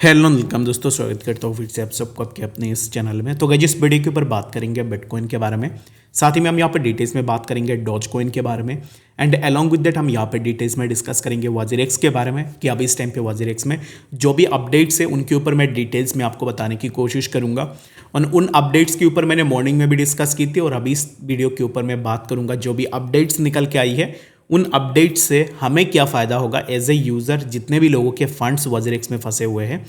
Hello welcome दोस्तों, स्वागत करता हूँ फिर से आप सबको आपके अपने इस चैनल में। तो गाइस इस वीडियो के ऊपर बात करेंगे बिटकॉइन के बारे में, साथ ही में हम यहाँ पर डिटेल्स में बात करेंगे डॉज कॉइन के बारे में एंड अलोंग विद दैट हम यहाँ पे डिटेल्स में डिस्कस करेंगे वजीरेक्स के बारे में कि अभी इस टाइम पे वजीरेक्स में जो भी अपडेट्स है उनके ऊपर मैं डिटेल्स में आपको बताने की कोशिश करूँगा। और उन अपडेट्स के ऊपर मैंने मॉर्निंग में भी डिस्कस की थी और अभी इस वीडियो के ऊपर मैं बात करूँगा जो भी अपडेट्स निकल के आई है उन अपडेट्स से हमें क्या फ़ायदा होगा एज ए यूज़र। जितने भी लोगों के फंड्स वजीरेक्स में फंसे हुए हैं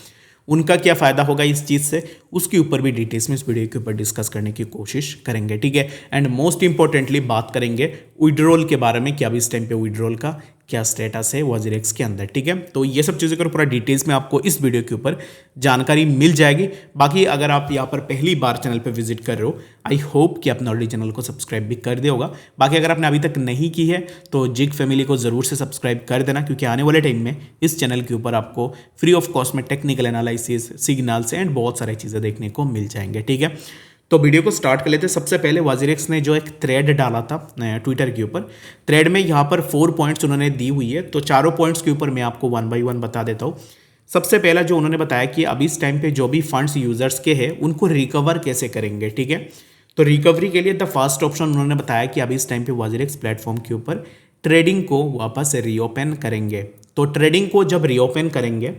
उनका क्या फ़ायदा होगा इस चीज़ से, उसके ऊपर भी डिटेल्स में इस वीडियो के ऊपर डिस्कस करने की कोशिश करेंगे, ठीक है। एंड मोस्ट इंपॉर्टेंटली बात करेंगे विड्रॉल के बारे में कि अभी इस टाइम पे विड्रॉल का क्या स्टेटस है वजीरेक्स के अंदर, ठीक है। तो ये सब चीज़ों का पूरा डिटेल्स में आपको इस वीडियो के ऊपर जानकारी मिल जाएगी। बाकी अगर आप यहाँ पर पहली बार चैनल पर विजिट कर रहे हो, आई होप कि आपने ऑलरेडी चैनल को सब्सक्राइब भी कर दिया होगा। बाकी अगर आपने अभी तक नहीं की है तो जिग फैमिली को ज़रूर से सब्सक्राइब कर देना, क्योंकि आने वाले टाइम में इस चैनल के ऊपर आपको फ्री ऑफ कॉस्ट में टेक्निकल एनालिसिस, सिग्नल्स एंड बहुत सारी चीज़ें देखने को मिल जाएंगे, ठीक है। तो वीडियो को स्टार्ट कर लेते हैं। सबसे पहले वजीरेक्स ने जो एक थ्रेड डाला था ट्विटर के ऊपर, थ्रेड में यहाँ पर 4 पॉइंट्स उन्होंने दी हुई है। तो चारों पॉइंट्स के ऊपर मैं आपको 1 बाय 1 बता देता हूँ। सबसे पहला जो उन्होंने बताया कि अभी इस टाइम पे जो भी फंड्स यूजर्स के हैं उनको रिकवर कैसे करेंगे, ठीक है। तो रिकवरी के लिए द फर्स्ट ऑप्शन उन्होंने बताया कि अभी इस टाइम पे वजीरेक्स प्लेटफॉर्म के ऊपर ट्रेडिंग को वापस रीओपन करेंगे। तो ट्रेडिंग को जब रीओपन करेंगे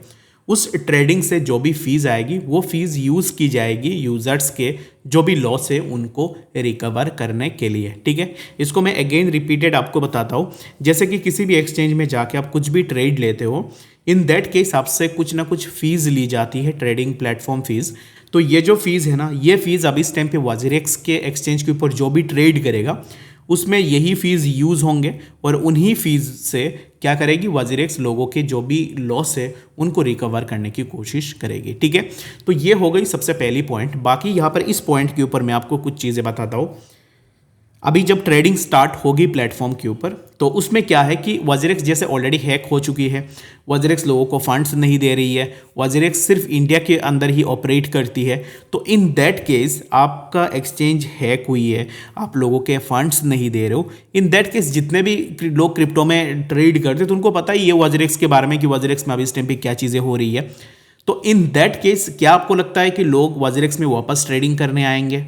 उस ट्रेडिंग से जो भी फीस आएगी वो फीस यूज़ की जाएगी यूज़र्स के जो भी लॉस है उनको रिकवर करने के लिए, ठीक है। इसको मैं अगेन रिपीटेड आपको बताता हूँ। जैसे कि किसी भी एक्सचेंज में जाके आप कुछ भी ट्रेड लेते हो, इन दैट केस आपसे कुछ ना कुछ फीस ली जाती है, ट्रेडिंग प्लेटफॉर्म फीस। तो ये जो फीस है ना, ये फीस अभी इस टाइम पे वजीरेक्स के एक्सचेंज के ऊपर जो भी ट्रेड करेगा उसमें यही फीस यूज़ होंगे और उन्हीं फीस से क्या करेगी वजीरेक्स लोगों के जो भी लॉस है उनको रिकवर करने की कोशिश करेगी, ठीक है। तो ये हो गई सबसे पहली पॉइंट। बाकी यहाँ पर इस पॉइंट के ऊपर मैं आपको कुछ चीज़ें बताता हूँ। अभी जब ट्रेडिंग स्टार्ट होगी प्लेटफॉर्म के ऊपर तो उसमें क्या है कि वजीरेक्स जैसे ऑलरेडी हैक हो चुकी है, वजीरेक्स लोगों को फंड्स नहीं दे रही है, वजीरेक्स सिर्फ इंडिया के अंदर ही ऑपरेट करती है। तो इन दैट केस आपका एक्सचेंज हैक हुई है, आप लोगों के फंड्स नहीं दे रहे हो, इन दैट केस जितने भी लोग क्रिप्टो में ट्रेड करते तो उनको पता ही है वजीरेक्स के बारे में कि वजीरेक्स में अभी इस टाइम पे क्या चीज़ें हो रही है। तो इन दैट केस क्या आपको लगता है कि लोग वजीरेक्स में वापस ट्रेडिंग करने आएंगे?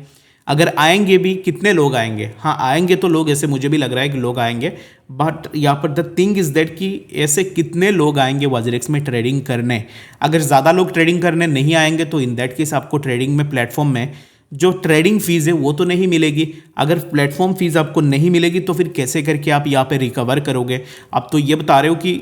अगर आएंगे भी, कितने लोग आएंगे? हाँ आएंगे तो लोग, ऐसे मुझे भी लग रहा है कि लोग आएंगे, बट यहाँ पर द थिंग इज दैट कि ऐसे कितने लोग आएंगे वजीरेक्स में ट्रेडिंग करने। अगर ज़्यादा लोग ट्रेडिंग करने नहीं आएंगे तो इन दैट केस आपको ट्रेडिंग में प्लेटफॉर्म में जो ट्रेडिंग फीस है वो तो नहीं मिलेगी। अगर प्लेटफॉर्म फीस आपको नहीं मिलेगी तो फिर कैसे करके आप यहाँ पे रिकवर करोगे? आप तो ये बता रहे हो कि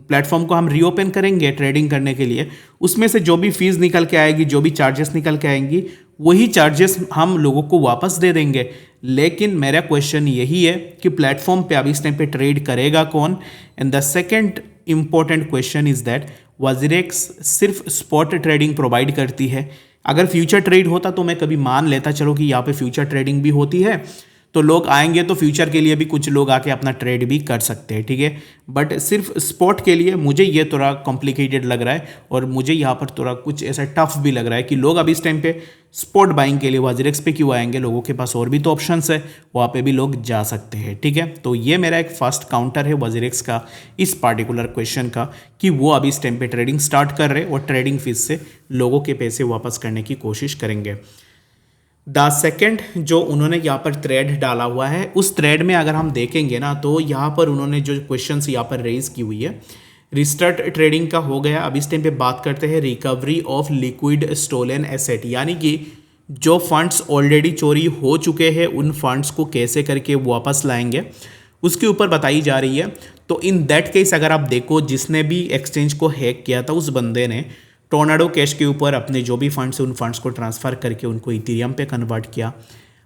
प्लेटफॉर्म को हम रीओपन करेंगे ट्रेडिंग करने के लिए, उसमें से जो भी फीस निकल के आएगी, जो भी चार्जेस निकल के आएंगी, वही चार्जेस हम लोगों को वापस दे देंगे। लेकिन मेरा क्वेश्चन यही है कि प्लेटफॉर्म पे अभी इस टाइम पे ट्रेड करेगा कौन? And the second important question is that WazirX सिर्फ स्पॉट ट्रेडिंग प्रोवाइड करती है। अगर फ्यूचर ट्रेड होता तो मैं कभी मान लेता चलो कि यहाँ पे फ्यूचर ट्रेडिंग भी होती है तो लोग आएंगे तो फ्यूचर के लिए भी कुछ लोग आके अपना ट्रेड भी कर सकते हैं, ठीक है। बट सिर्फ स्पॉट के लिए मुझे ये थोड़ा कॉम्प्लिकेटेड लग रहा है और मुझे यहाँ पर थोड़ा कुछ ऐसा टफ भी लग रहा है कि लोग अभी इस टाइम पे स्पॉट बाइंग के लिए वजीरेक्स पे क्यों आएंगे? लोगों के पास और भी तो ऑप्शंस है, वहाँ पे भी लोग जा सकते हैं, ठीक है। तो ये मेरा एक फर्स्ट काउंटर है वजीरेक्स का इस पार्टिकुलर क्वेश्चन का कि वो अभी इस टाइम पे ट्रेडिंग स्टार्ट कर रहे हैं और ट्रेडिंग फीस से लोगों के पैसे वापस करने की कोशिश करेंगे। द सेकेंड जो उन्होंने यहाँ पर थ्रेड डाला हुआ है, उस थ्रेड में अगर हम देखेंगे ना तो यहाँ पर उन्होंने जो क्वेश्चंस यहाँ पर रेज की हुई है, रिस्टार्ट ट्रेडिंग का हो गया। अब इस टाइम पे बात करते हैं recovery of liquid stolen asset, यानी कि जो फंड्स ऑलरेडी चोरी हो चुके हैं उन फंड्स को कैसे करके वापस लाएंगे उसके ऊपर बताई जा रही है। तो इन दैट केस अगर आप देखो, जिसने भी एक्सचेंज को हैक किया था उस बंदे ने टोर्नाडो कैश के ऊपर अपने जो भी फंड्स उन फंड्स को ट्रांसफ़र करके उनको इथेरियम पे कन्वर्ट किया।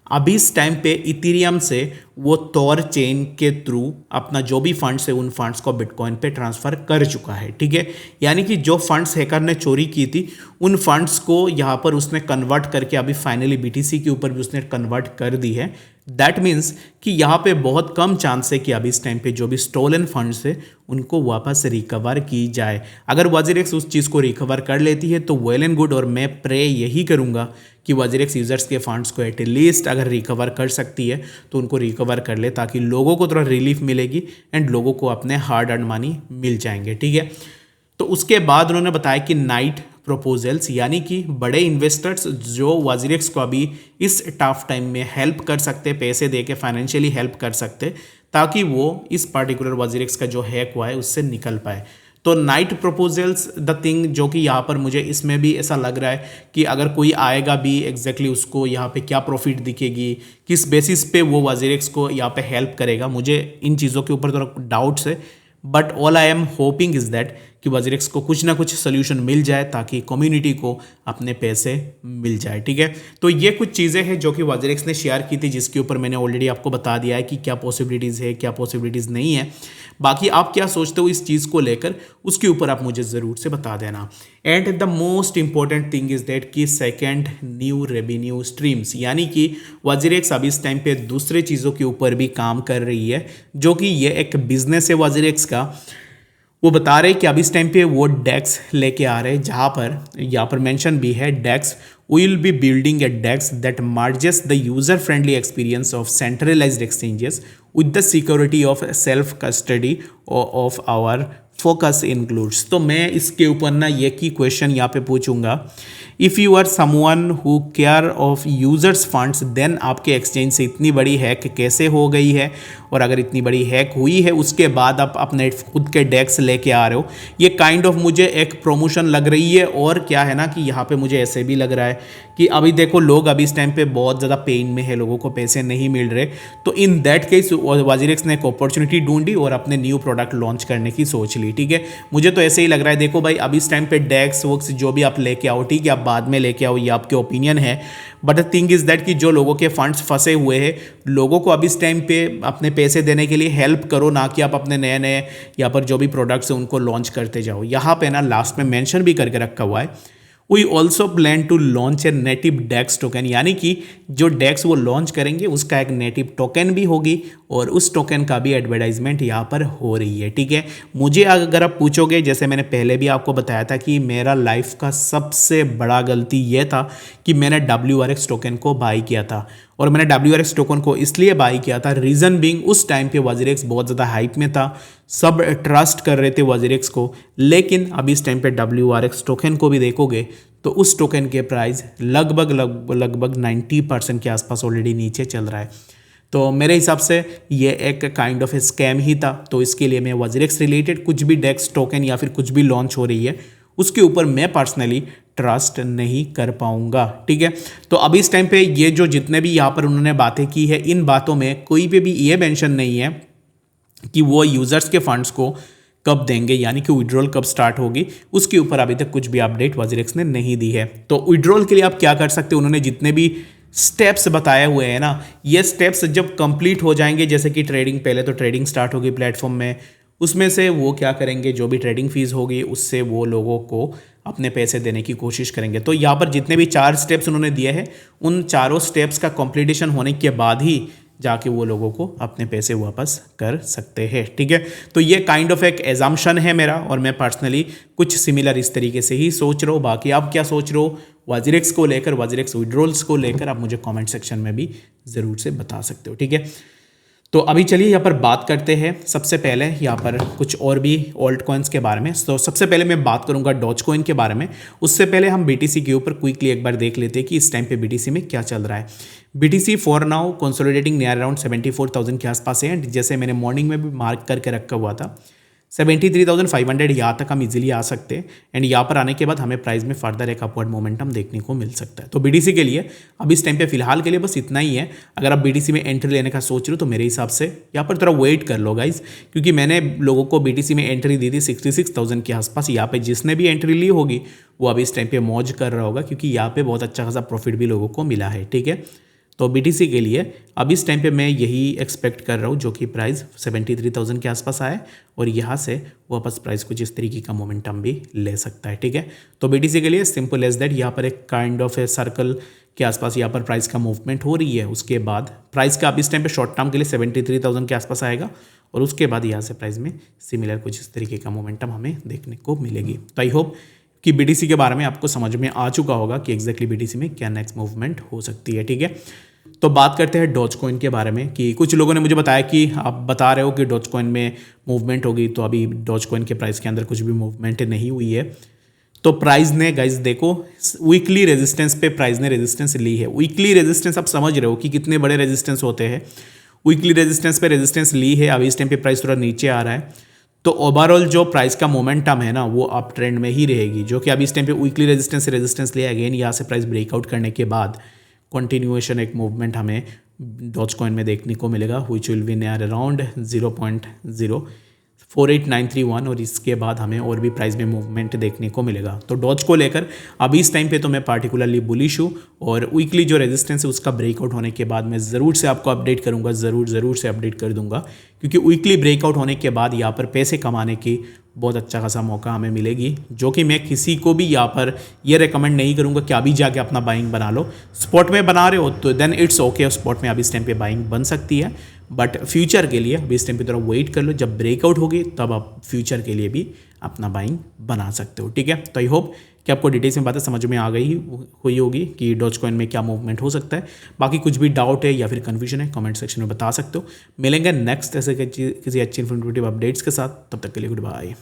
अभी इस टाइम पे इथेरियम से वो तोर चेन के थ्रू अपना जो भी फंड्स है उन फंड्स को बिटकॉइन पे ट्रांसफ़र कर चुका है, ठीक है। यानी कि जो फंड्स हैकर ने चोरी की थी उन फंड्स को यहाँ पर उसने कन्वर्ट करके अभी फाइनली बीटीसी के ऊपर भी उसने कन्वर्ट कर दी है। दैट मीन्स कि यहाँ पे बहुत कम चांस है कि अभी इस टाइम पे जो भी स्टोलन फंड्स है उनको वापस रिकवर की जाए। अगर वजीरेक्स उस चीज़ को रिकवर कर लेती है तो वेल एंड गुड, और मैं प्रे यही करूँगा कि वजीरेक्स यूज़र्स के फंड्स को एटलीस्ट अगर रिकवर कर सकती है तो उनको रिकवर कर ले, ताकि लोगों को थोड़ा रिलीफ मिलेगी एंड लोगों को अपने हार्ड अर्न मनी मिल जाएंगे, ठीक है। तो उसके बाद उन्होंने बताया कि नाइट प्रपोजल्स, यानी कि बड़े इन्वेस्टर्स जो वजीरेक्स को अभी इस टफ टाइम में हेल्प कर सकते, पैसे दे के फाइनेंशियली हेल्प कर सकते, ताकि वो इस पर्टिकुलर वजीरेक्स का जो हैक हुआ है उससे निकल पाए। तो नाइट प्रपोजल्स द थिंग जो कि यहाँ पर मुझे इसमें भी ऐसा लग रहा है कि अगर कोई आएगा भी एग्जैक्टली उसको यहाँ पे क्या प्रॉफिट दिखेगी, किस बेसिस पे वो वजीरेक्स को यहाँ पे हेल्प करेगा, मुझे इन चीज़ों के ऊपर थोड़ा डाउट्स है। But all I am hoping is that कि वजीरेक्स को कुछ ना कुछ सोल्यूशन मिल जाए ताकि कम्युनिटी को अपने पैसे मिल जाए। ठीक है, तो ये कुछ चीज़ें हैं जो कि वजीरेक्स ने शेयर की थी, जिसके ऊपर मैंने ऑलरेडी आपको बता दिया है कि क्या पॉसिबिलिटीज़ है, क्या पॉसिबिलिटीज़ नहीं है। बाकी आप क्या सोचते हो इस चीज़ को लेकर, उसके ऊपर आप मुझे ज़रूर से बता देना। And the most important thing is that कि सेकेंड न्यू रेवेन्यू स्ट्रीम्स, यानी कि वजीरेक्स अभी इस टाइम पे दूसरे चीज़ों के ऊपर भी काम कर रही है, जो कि ये एक बिजनेस है वजीरेक्स का। वो बता रहे कि अभी इस टाइम पे वो डेक्स लेके आ रहे हैं, जहाँ पर यहाँ पर मेंशन भी है DEX will be building a DEX that merges the user friendly experience of centralized exchanges with the security of self custody of our focus includes. तो मैं इसके ऊपर ना ये की क्वेश्चन यहाँ पे पूछूंगा, if you are someone who care of users funds, then आपके एक्सचेंज से इतनी बड़ी हैक कैसे हो गई है, और अगर इतनी बड़ी हैक हुई है उसके बाद आप अपने खुद के डेक्स लेके आ रहे हो, ये काइंड ऑफ मुझे एक प्रमोशन लग रही है। और क्या है ना कि यहाँ पे मुझे ऐसे भी लग रहा है कि अभी देखो लोग अभी इस टाइम पे बहुत ज़्यादा पेन में है, लोगों को पैसे नहीं मिल रहे, तो इन दैट केस वजीरेक्स ने एक अपॉर्चुनिटी ढूंढी और अपने न्यू प्रोडक्ट लॉन्च करने की सोच ली। ठीक है, मुझे तो ऐसे ही लग रहा है। देखो भाई, अभी इस टाइम पे डेक्स वक्स जो भी आप लेके आओ, ठीक है, आप बाद में लेके आओ, ये आपके ओपिनियन है, but the thing is that कि जो लोगों के फंड्स फंसे हुए हैं, लोगों को अभी इस टाइम पे अपने पैसे देने के लिए हेल्प करो, ना कि आप अपने नए नए यहाँ पर जो भी प्रोडक्ट्स हैं उनको लॉन्च करते जाओ। यहाँ पे ना लास्ट में मेंशन भी करके रखा हुआ है, we also plan to launch a native DEX token, यानी कि जो डेक्स वो लॉन्च करेंगे उसका एक नेटिव टोकन भी होगी और उस टोकन का भी एडवर्टाइजमेंट यहाँ पर हो रही है। ठीक है, मुझे अगर आप पूछोगे, जैसे मैंने पहले भी आपको बताया था कि मेरा लाइफ का सबसे बड़ा गलती ये था कि मैंने WRX टोकन को बाई किया था, और मैंने WRX टोकन को इसलिए बाई किया था, रीज़न बीइंग उस टाइम पे वजीरेक्स बहुत ज़्यादा हाइप में था, सब ट्रस्ट कर रहे थे वजीरेक्स को। लेकिन अभी इस टाइम पे WRX टोकन को भी देखोगे तो उस टोकन के प्राइस लगभग 90% के आसपास ऑलरेडी नीचे चल रहा है। तो मेरे हिसाब से ये एक काइंड ऑफ स्कैम ही था। तो इसके लिए मैं वजीरेक्स रिलेटेड कुछ भी डेक्स टोकन या फिर कुछ भी लॉन्च हो रही है उसके ऊपर मैं पर्सनली ट्रस्ट नहीं कर पाऊंगा। ठीक है, तो अभी इस टाइम पे ये जो जितने भी यहाँ पर उन्होंने बातें की है, इन बातों में कोई पे भी ये मेंशन नहीं है कि वो यूजर्स के फंड्स को कब देंगे, यानी कि विड्रॉल कब स्टार्ट होगी, उसके ऊपर अभी तक कुछ भी अपडेट वजीरेक्स ने नहीं दी है। तो विड्रॉल के लिए आप क्या कर सकते हो, उन्होंने जितने भी स्टेप्स बताए हुए हैं ना, ये स्टेप्स जब कंप्लीट हो जाएंगे, जैसे कि ट्रेडिंग, पहले तो ट्रेडिंग स्टार्ट होगी प्लेटफॉर्म में, उसमें से वो क्या करेंगे, जो भी ट्रेडिंग फीस होगी उससे वो लोगों को अपने पैसे देने की कोशिश करेंगे। तो यहाँ पर जितने भी 4 स्टेप्स उन्होंने दिए हैं, उन चारों स्टेप्स का कंप्लीटेशन होने के बाद ही जाके वो लोगों को अपने पैसे वापस कर सकते हैं। ठीक है, तो ये काइंड ऑफ एक एजम्पशन है मेरा, और मैं पर्सनली कुछ सिमिलर इस तरीके से ही सोच रहा हूँ। बाकी आप क्या सोच रहे हो वजीरेक्स को लेकर, वजीरेक्स विड्रॉल्स को लेकर, आप मुझे कमेंट सेक्शन में भी ज़रूर से बता सकते हो। ठीक है, तो अभी चलिए यहाँ पर बात करते हैं सबसे पहले यहाँ पर कुछ और भी ऑल्ट कॉइन्स के बारे में। तो सबसे पहले मैं बात करूँगा डॉज कॉइन के बारे में। उससे पहले हम BTC के ऊपर क्विकली एक बार देख लेते हैं कि इस टाइम पे BTC में क्या चल रहा है। BTC for now consolidating near around 74,000 के आसपास है, एंड जैसे मैंने मॉर्निंग में भी मार्क करके रखा हुआ था 73,500 यहाँ तक हम इजीली आ सकते हैं, एंड यहाँ पर आने के बाद हमें प्राइस में फर्दर एक अपवर्ड मोमेंटम देखने को मिल सकता है। तो BTC के लिए अब इस टाइम पे फिलहाल के लिए बस इतना ही है। अगर आप BTC में एंट्री लेने का सोच रहे हो तो मेरे हिसाब से यहाँ पर थोड़ा वेट कर लो गाइज, क्योंकि मैंने लोगों को BTC में एंट्री दी थी 66,000 के आसपास। यहाँ पे जिसने भी एंट्री ली होगी वो अभी इस टाइम पे मौज कर रहा होगा, क्योंकि यहाँ पे बहुत अच्छा खासा प्रॉफिट भी लोगों को मिला है। ठीक है, तो BTC के लिए अब इस टाइम पे मैं यही एक्सपेक्ट कर रहा हूँ, जो कि प्राइस 73,000 के आसपास आए और यहाँ से वापस प्राइस कुछ इस तरीके का मोमेंटम भी ले सकता है। ठीक है, तो BTC के लिए सिंपल एज दैट, यहाँ पर एक काइंड ऑफ ए सर्कल के आसपास यहाँ पर प्राइस का मूवमेंट हो रही है। उसके बाद प्राइस का अब इस टाइम पे शॉर्ट टर्म के लिए 73,000 के आसपास आएगा, और उसके बाद यहाँ से प्राइस में सिमिलर कुछ इस तरीके का मोमेंटम हमें देखने को मिलेगी। तो आई होप कि BTC के बारे में आपको समझ में आ चुका होगा कि एग्जैक्टली BTC में क्या नेक्स्ट मूवमेंट हो सकती है। ठीक है, तो बात करते हैं डॉज कॉइन के बारे में, कि कुछ लोगों ने मुझे बताया कि आप बता रहे हो कि डॉज कॉइन में मूवमेंट होगी, तो अभी डॉज कॉइन के प्राइस के अंदर कुछ भी मूवमेंट नहीं हुई है। तो प्राइस ने गाइज देखो वीकली रेजिस्टेंस पे प्राइस ने रेजिस्टेंस ली है। वीकली रेजिस्टेंस आप समझ रहे हो कि कितने बड़े रेजिस्टेंस होते हैं। वीकली रेजिस्टेंस पे रेजिस्टेंस ली है, अभी इस टाइम पे प्राइस थोड़ा नीचे आ रहा है। तो ओवरऑल जो प्राइस का मोमेंटम है ना वो अप ट्रेंड में ही रहेगी, जो कि अभी इस टाइम पे वीकली रेजिस्टेंस से रेजिस्टेंस लिया। अगेन यहाँ से प्राइस ब्रेकआउट करने के बाद कंटिन्यूएशन एक मूवमेंट हमें डॉज कॉइन में देखने को मिलेगा, which will be near around 0.048931, और इसके बाद हमें और भी प्राइस में मूवमेंट देखने को मिलेगा। तो डॉज को लेकर अभी इस टाइम पे तो मैं पार्टिकुलरली बुलिश हूँ, और वीकली जो रेजिस्टेंस है उसका ब्रेकआउट होने के बाद मैं ज़रूर से आपको अपडेट करूँगा, ज़रूर से अपडेट कर दूंगा, क्योंकि वीकली ब्रेकआउट होने के बाद यहाँ पर पैसे कमाने की बहुत अच्छा खासा मौका हमें मिलेगी, जो कि मैं किसी को भी यहाँ पर ये रेकमेंड नहीं करूँगा कि अभी जाके अपना बाइंग बना लो। स्पॉट में बना रहे हो तो देन इट्स ओके, स्पॉट में अभी इस टाइम पे बाइंग बन सकती है, बट फ्यूचर के लिए अभी इस टाइम पे थोड़ा वेट कर लो, जब ब्रेकआउट होगी तब आप फ्यूचर के लिए भी अपना बाइंग बना सकते हो। ठीक है, तो आई होप कि आपको डिटेल्स में बातें समझ में आ गई हुई होगी कि डॉज कॉइन में क्या मूवमेंट हो सकता है। बाकी कुछ भी डाउट है या फिर कन्फ्यूजन है कमेंट सेक्शन में बता सकते हो। मिलेंगे नेक्स्ट ऐसे किसी अच्छी इन्फॉर्मेटिव अपडेट्स के साथ, तब तक के लिए गुड बाय।